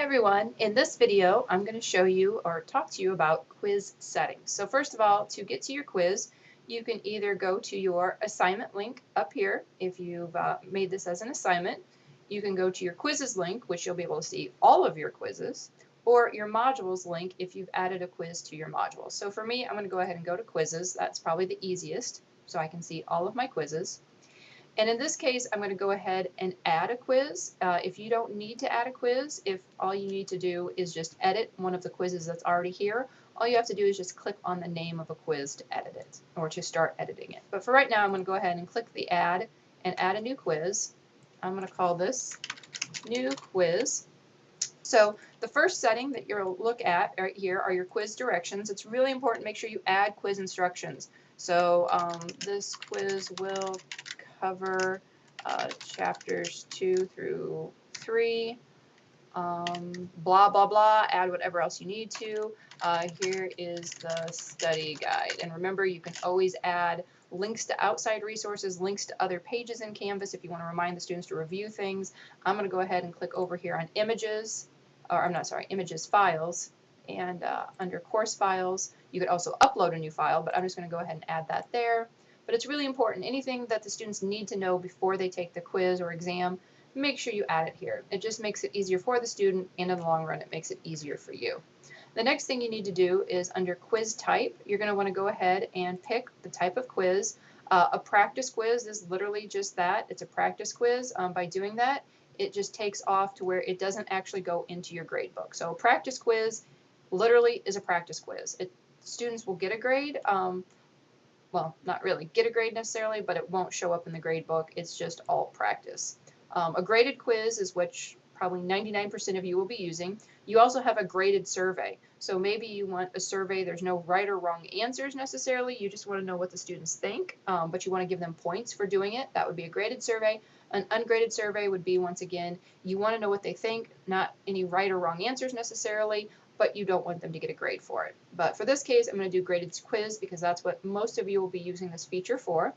everyone, in this video I'm going to show you or talk to you about quiz settings. So first of all, to get to your quiz, you can either go to your assignment link up here if you've made this as an assignment. You can go to your quizzes link, which you'll be able to see all of your quizzes, or your modules link if you've added a quiz to your module. So for me, I'm going to go ahead and go to quizzes. That's probably the easiest, so I can see all of my quizzes. And in this case, I'm going to go ahead and add a quiz. If you don't need to add a quiz, if all you need to do is just edit one of the quizzes that's already here, all you have to do is just click on the name of a quiz to edit it or to start editing it. But for right now, I'm going to go ahead and click the add and add a new quiz. I'm going to call this new quiz. So the first setting that you'll look at right here are your quiz directions. It's really important to make sure you add quiz instructions. So this quiz will cover chapters 2 through 3, blah, blah, blah, add whatever else you need to. Here is the study guide. And remember, you can always add links to outside resources, links to other pages in Canvas if you want to remind the students to review things. I'm going to go ahead and click over here on images, or I'm not sorry, images files, and under course files, you could also upload a new file, but I'm just going to go ahead and add that there. But it's really important, anything that the students need to know before they take the quiz or exam, make sure you add it here. It just makes it easier for the student, and in the long run, it makes it easier for you. The next thing you need to do is under quiz type, you're going to want to go ahead and pick the type of quiz. A practice quiz is literally just that. It's a practice quiz. By doing that, it just takes off to where it doesn't actually go into your grade book. So a practice quiz literally is a practice quiz. Students will get a grade. Well, not really get a grade necessarily, but it won't show up in the grade book. It's just all practice. A graded quiz is which probably 99% of you will be using. You also have a graded survey. So maybe you want a survey, there's no right or wrong answers necessarily, you just want to know what the students think, but you want to give them points for doing it. That would be a graded survey. An ungraded survey would be, once again, you want to know what they think, not any right or wrong answers necessarily, but you don't want them to get a grade for it. But for this case, I'm going to do graded quiz because that's what most of you will be using this feature for.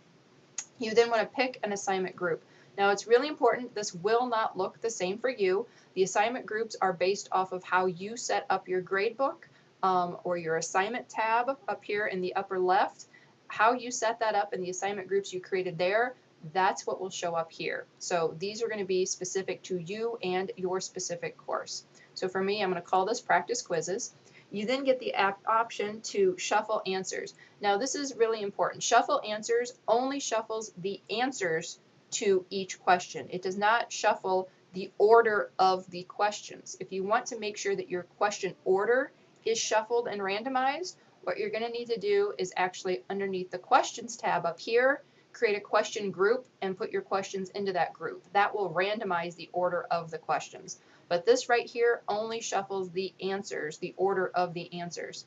You then want to pick an assignment group. Now it's really important, this will not look the same for you. The assignment groups are based off of how you set up your gradebook or your assignment tab up here in the upper left. How you set that up in the assignment groups you created there, that's what will show up here. So these are going to be specific to you and your specific course. So for me, I'm going to call this practice quizzes. You then get the option to shuffle answers. Now this is really important. Shuffle answers only shuffles the answers to each question. It does not shuffle the order of the questions. If you want to make sure that your question order is shuffled and randomized, what you're going to need to do is actually underneath the questions tab up here, create a question group and put your questions into that group. That will randomize the order of the questions. But this right here only shuffles the answers, the order of the answers.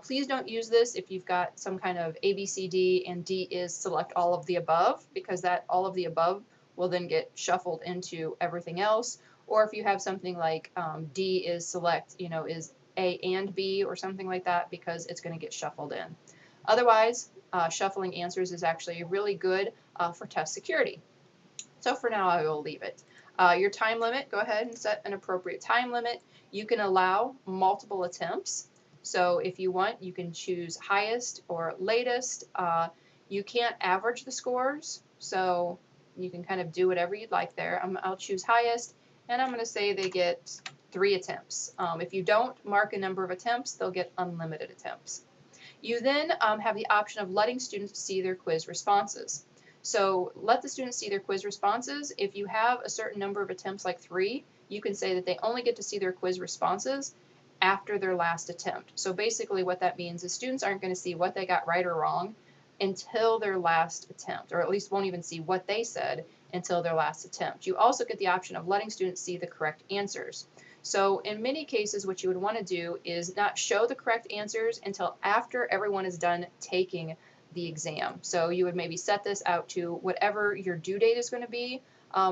Please don't use this if you've got some kind of A, B, C, D, and D is select all of the above, because that all of the above will then get shuffled into everything else. Or if you have something like D is select, is A and B or something like that, because it's going to get shuffled in. Otherwise, shuffling answers is actually really good for test security. So for now, I will leave it. Your time limit, go ahead and set an appropriate time limit. You can allow multiple attempts. So if you want, you can choose highest or latest. You can't average the scores, so you can kind of do whatever you'd like there. I'll choose highest, and I'm going to say they get 3 attempts. If you don't mark a number of attempts, they'll get unlimited attempts. You then have the option of letting students see their quiz responses. So let the students see their quiz responses. If you have a certain number of attempts, like 3, you can say that they only get to see their quiz responses after their last attempt. So basically what that means is students aren't going to see what they got right or wrong until their last attempt, or at least won't even see what they said until their last attempt. You also get the option of letting students see the correct answers. So in many cases, what you would want to do is not show the correct answers until after everyone is done taking the exam. So you would maybe set this out to whatever your due date is going to be.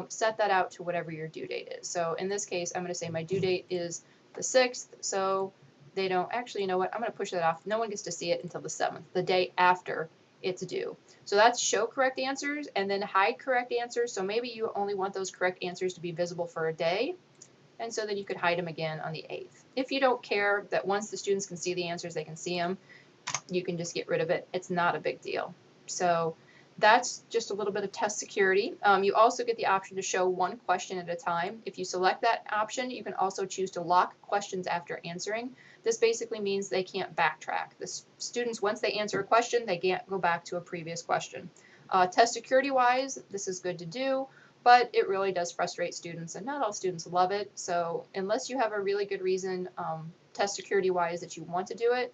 Set that out to whatever your due date is. So in this case, I'm going to say my due date is the 6th. So they don't actually, you know what? I'm going to push that off. No one gets to see it until the 7th, the day after it's due. So that's show correct answers and then hide correct answers. So maybe you only want those correct answers to be visible for a day. and so then you could hide them again on the 8th. If you don't care that once the students can see the answers, they can see them, you can just get rid of it. It's not a big deal. So that's just a little bit of test security. You also get the option to show one question at a time. If you select that option, you can also choose to lock questions after answering. This basically means they can't backtrack. The students, once they answer a question, they can't go back to a previous question. Test security wise, this is good to do, but it really does frustrate students, and not all students love it. So unless you have a really good reason, test security wise, that you want to do it,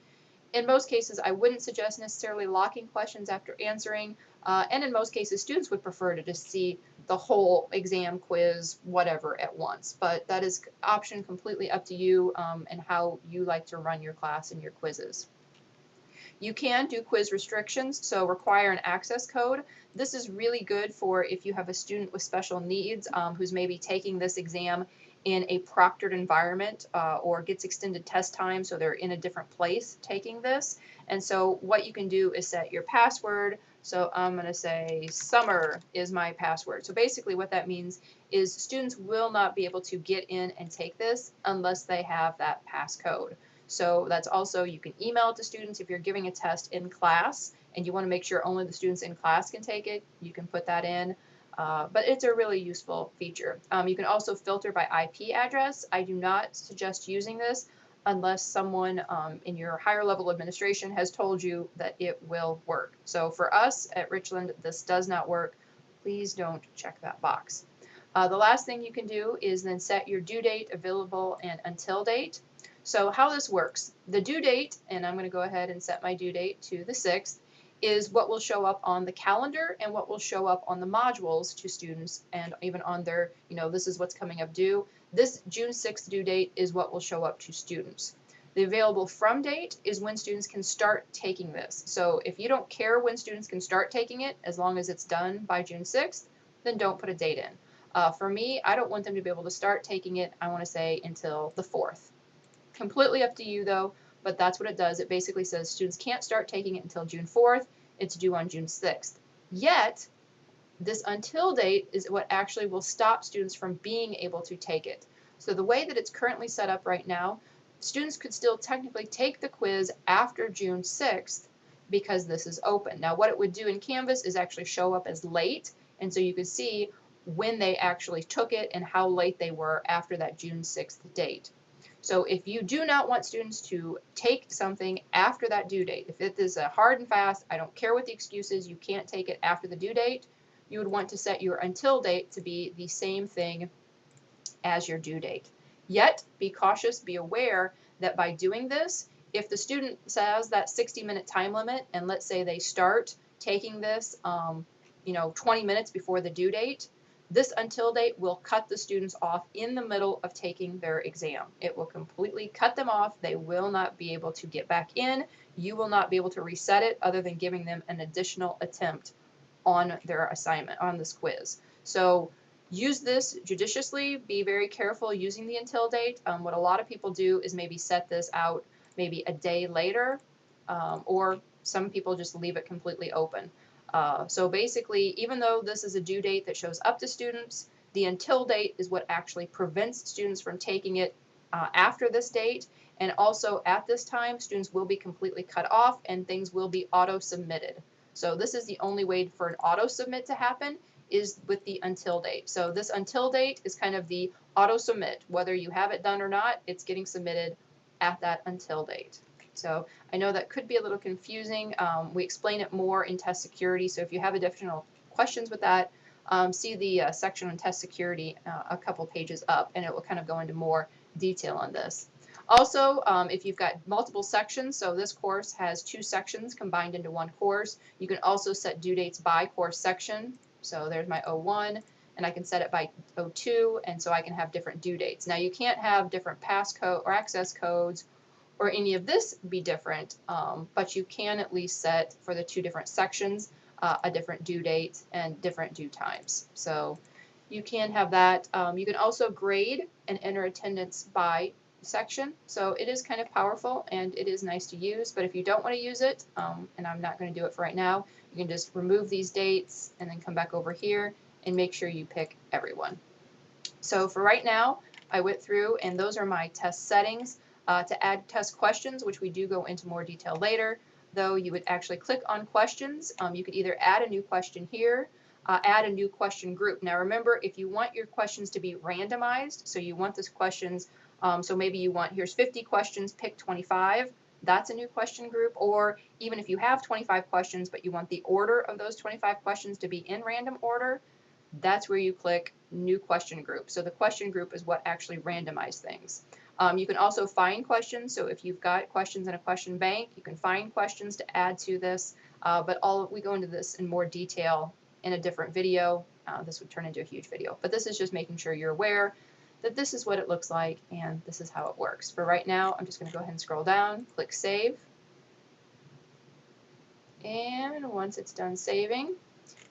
in most cases, I wouldn't suggest necessarily locking questions after answering, and in most cases, students would prefer to just see the whole exam, quiz, whatever at once. But that is option completely up to you, and how you like to run your class and your quizzes. You can do quiz restrictions, so require an access code. This is really good for if you have a student with special needs, who's maybe taking this exam in a proctored environment, or gets extended test time, so they're in a different place taking this. And so what you can do is set your password. So I'm going to say summer is my password. So basically what that means is students will not be able to get in and take this unless they have that passcode. So that's also, you can email it to students if you're giving a test in class and you want to make sure only the students in class can take it, you can put that in. But it's a really useful feature. You can also filter by IP address. I do not suggest using this unless someone in your higher level administration has told you that it will work. So for us at Richland, this does not work. Please don't check that box. The last thing you can do is then set your due date, available, and until date. So how this works, the due date, and I'm going to go ahead and set my due date to the 6th, is what will show up on the calendar and what will show up on the modules to students, and even on their, this is what's coming up due. This June 6th due date is what will show up to students. The available from date is when students can start taking this. So if you don't care when students can start taking it, as long as it's done by June 6th, then don't put a date in. For me, I don't want them to be able to start taking it, I want to say, until the 4th. Completely up to you though, but that's what it does. It basically says students can't start taking it until June 4th. It's due on June 6th. Yet, this until date is what actually will stop students from being able to take it. So the way that it's currently set up right now, students could still technically take the quiz after June 6th because this is open. Now what it would do in Canvas is actually show up as late, and so you could see when they actually took it and how late they were after that June 6th date. So if you do not want students to take something after that due date, if it is a hard and fast, I don't care what the excuse is, you can't take it after the due date, you would want to set your until date to be the same thing as your due date. Yet, be cautious, be aware that by doing this, if the student has that 60-minute time limit, and let's say they start taking this 20 minutes before the due date, this until date will cut the students off in the middle of taking their exam. It will completely cut them off. They will not be able to get back in. You will not be able to reset it other than giving them an additional attempt on their assignment, on this quiz. So use this judiciously. Be very careful using the until date. What a lot of people do is maybe set this out maybe a day later, or some people just leave it completely open. So basically, even though this is a due date that shows up to students, the until date is what actually prevents students from taking it after this date. And also at this time, students will be completely cut off and things will be auto-submitted. So this is the only way for an auto-submit to happen, is with the until date. So this until date is kind of the auto-submit. Whether you have it done or not, it's getting submitted at that until date. So I know that could be a little confusing. We explain it more in test security, so if you have additional questions with that, see the section on test security a couple pages up, and it will kind of go into more detail on this. Also, if you've got multiple sections, so this course has 2 sections combined into one course, you can also set due dates by course section. So there's my O1, and I can set it by O2, and so I can have different due dates. Now you can't have different passcode or access codes or any of this be different, but you can at least set for the 2 different sections a different due date and different due times. So you can have that. You can also grade and enter attendance by section. So it is kind of powerful and it is nice to use, but if you don't want to use it, and I'm not going to do it for right now, you can just remove these dates and then come back over here and make sure you pick everyone. So for right now, I went through, and those are my test settings. To add test questions, which we do go into more detail later, though, you would actually click on questions. You could either add a new question here, add a new question group. Now remember, if you want your questions to be randomized, so you want this questions, so maybe you want, here's 50 questions, pick 25, that's a new question group. Or even if you have 25 questions, but you want the order of those 25 questions to be in random order, that's where you click new question group. So the question group is what actually randomizes things. You can also find questions. So if you've got questions in a question bank, you can find questions to add to this. But we go into this in more detail in a different video. This would turn into a huge video. But this is just making sure you're aware that this is what it looks like and this is how it works. For right now, I'm just going to go ahead and scroll down, click Save. And once it's done saving,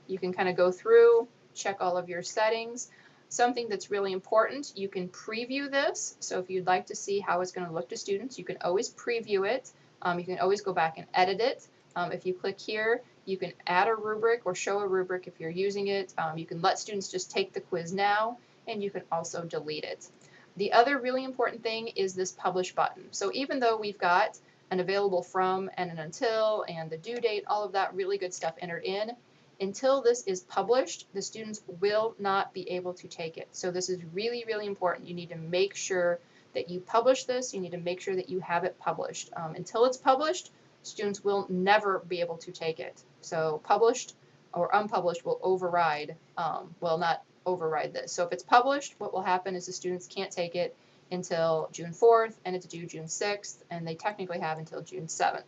you can kind of go through, check all of your settings. Something that's really important, you can preview this. So if you'd like to see how it's going to look to students, you can always preview it. You can always go back and edit it. If you click here, you can add a rubric or show a rubric if you're using it. You can let students just take the quiz now, and you can also delete it. The other really important thing is this publish button. So even though we've got an available from and an until and the due date, all of that really good stuff entered in, until this is published, the students will not be able to take it. So this is really, really important. You need to make sure that you publish this. You need to make sure that you have it published. Until it's published, students will never be able to take it. So published or unpublished will override, well, not override this. So if it's published, what will happen is the students can't take it until June 4th, and it's due June 6th, and they technically have until June 7th.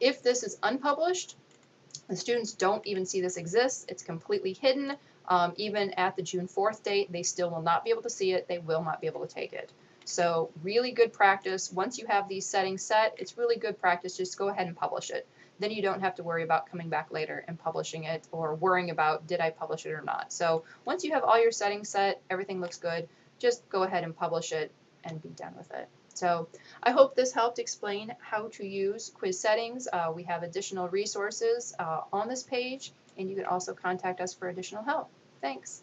If this is unpublished, the students don't even see this exists. It's completely hidden. Even at the June 4th date, they still will not be able to see it. They will not be able to take it. So really good practice. Once you have these settings set, it's really good practice. Just go ahead and publish it. Then you don't have to worry about coming back later and publishing it or worrying about did I publish it or not. So once you have all your settings set, everything looks good, just go ahead and publish it and be done with it. So I hope this helped explain how to use quiz settings. We have additional resources on this page, and you can also contact us for additional help. Thanks.